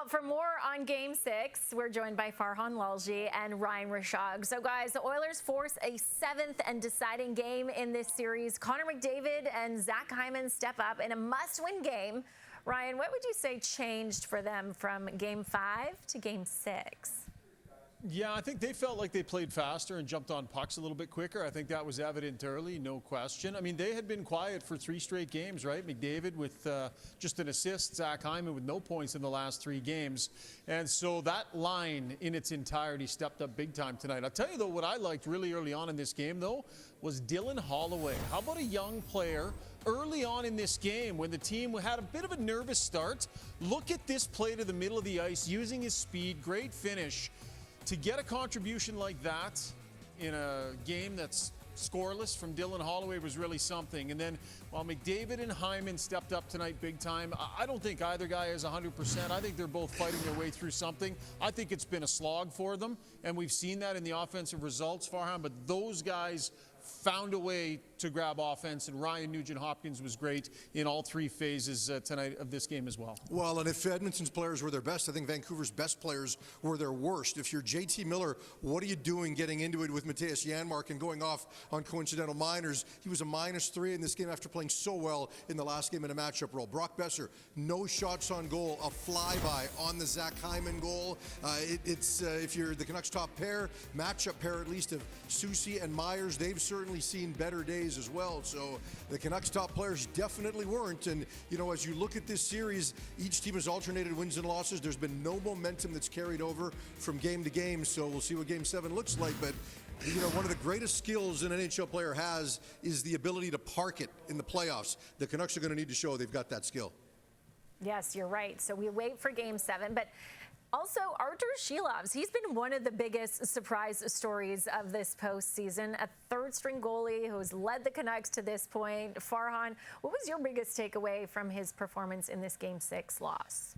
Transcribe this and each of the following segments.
for more on Game 6, we're joined by Farhan, Lalji, and Ryan Rishaug. So, guys, the Oilers force a 7th and deciding game in this series. Connor McDavid and Zach Hyman step up in a must-win game. Ryan, what would you say changed for them from Game 5 to Game 6? Yeah, I think they felt like they played faster and jumped on pucks a little bit quicker. I think that was evident early, no question. I mean, they had been quiet for 3 straight games, right? McDavid with just an assist, Zach Hyman with no points in the last 3 games. And so that line in its entirety stepped up big time tonight. I'll tell you, though, what I liked really early on in this game, though, was Dylan Holloway. How about a young player early on in this game when the team had a bit of a nervous start? Look at this play to the middle of the ice, using his speed, great finish. To get a contribution like that in a game that's scoreless from Dylan Holloway was really something. And then while McDavid and Hyman stepped up tonight big time, I don't think either guy is 100%. I think they're both fighting their way through something. I think it's been a slog for them, and we've seen that in the offensive results, Farhan, but those guys found a way to grab offense, and Ryan Nugent-Hopkins was great in all 3 phases tonight of this game as well. Well, and if Edmonton's players were their best, I think Vancouver's best players were their worst. If you're JT Miller, what are you doing getting into it with Mattias Janmark and going off on coincidental minors? He was a -3 in this game after playing so well in the last game in a matchup role. Brock Besser, no shots on goal, a flyby on the Zach Hyman goal. If you're the Canucks top pair, matchup pair at least of Soucy and Myers, they've certainly seen better days as well. So the Canucks top players definitely weren't. And, you know, as you look at this series, each team has alternated wins and losses. There's been no momentum that's carried over from game to game. So we'll see what Game 7 looks like. But, you know, one of the greatest skills an NHL player has is the ability to park it in the playoffs. The Canucks are going to need to show they've got that skill. Yes, you're right. So we wait for Game 7. But also, Arturs Silovs, he's been one of the biggest surprise stories of this postseason. A 3rd-string goalie who's led the Canucks to this point. Farhan, what was your biggest takeaway from his performance in this Game 6 loss?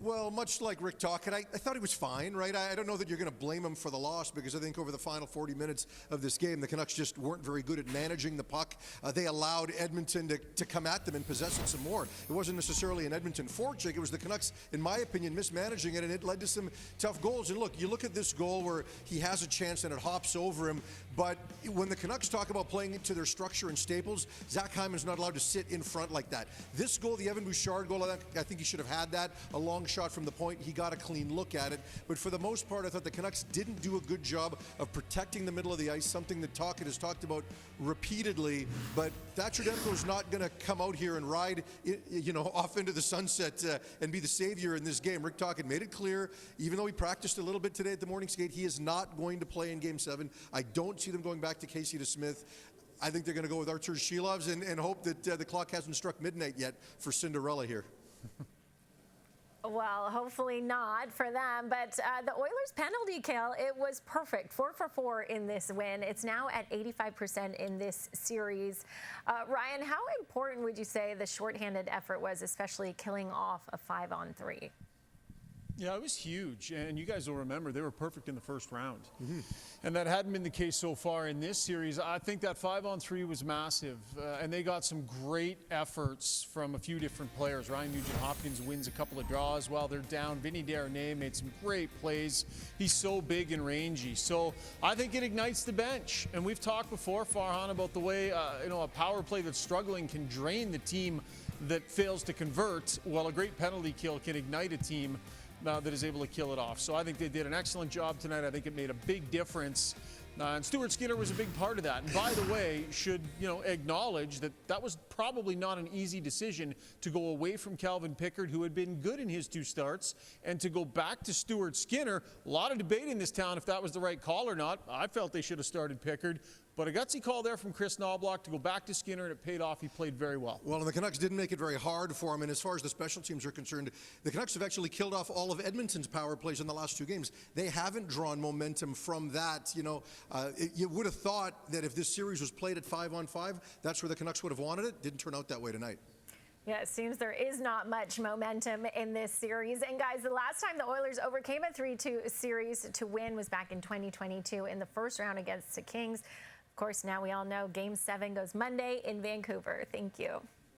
Well, much like Rick talking, I thought he was fine, right? I don't know that you're going to blame him for the loss, because I think over the final 40 minutes of this game, the Canucks just weren't very good at managing the puck. They allowed Edmonton to come at them and possess it some more. It wasn't necessarily an Edmonton forecheck. It was the Canucks, in my opinion, mismanaging it, and it led to some tough goals. And look, you look at this goal where he has a chance and it hops over him, but when the Canucks talk about playing into their structure and staples, Zach Hyman's not allowed to sit in front like that. This goal, the Evan Bouchard goal, I think he should have had that. A long shot from the point, he got a clean look at it, but for the most part I thought the Canucks didn't do a good job of protecting the middle of the ice, something that Tocchet has talked about repeatedly. But Thatcher Demko's not going to come out here and ride, you know, off into the sunset and be the savior in this game. Rick Tocchet made it clear, even though he practiced a little bit today at the morning skate, he is not going to play in Game 7. I don't see them going back to Casey DeSmith. I think they're going to go with Arturs Silovs and hope that the clock hasn't struck midnight yet for Cinderella here. Well, hopefully not for them, but the Oilers' penalty kill, it was perfect. 4 for 4 in this win. It's now at 85% in this series. Ryan, how important would you say the shorthanded effort was, especially killing off a 5-on-3? Yeah, it was huge, and you guys will remember they were perfect in the first round. And that hadn't been the case so far in this series. I think that 5-on-3 was massive, and they got some great efforts from a few different players. Ryan Nugent-Hopkins wins a couple of draws while they're down. Vinny Darnay made some great plays. He's so big and rangy. So I think it ignites the bench. And we've talked before, Farhan, about the way you know, a power play that's struggling can drain the team that fails to convert, while a great penalty kill can ignite a team that is able to kill it off. So I think they did an excellent job tonight. I think it made a big difference. And Stuart Skinner was a big part of that. And by the way, should, you know, acknowledge that that was probably not an easy decision to go away from Calvin Pickard, who had been good in his 2 starts, and to go back to Stuart Skinner. A lot of debate in this town if that was the right call or not. I felt they should have started Pickard. But a gutsy call there from Chris Knobloch to go back to Skinner, and it paid off. He played very well. Well, and the Canucks didn't make it very hard for him. And as far as the special teams are concerned, the Canucks have actually killed off all of Edmonton's power plays in the last 2 games. They haven't drawn momentum from that. You know, you would have thought that if this series was played at 5-on-5, that's where the Canucks would have wanted it. Didn't turn out that way tonight. Yeah, it seems there is not much momentum in this series. And guys, the last time the Oilers overcame a 3-2 series to win was back in 2022 in the first round against the Kings. Of course, now we all know Game 7 goes Monday in Vancouver. Thank you.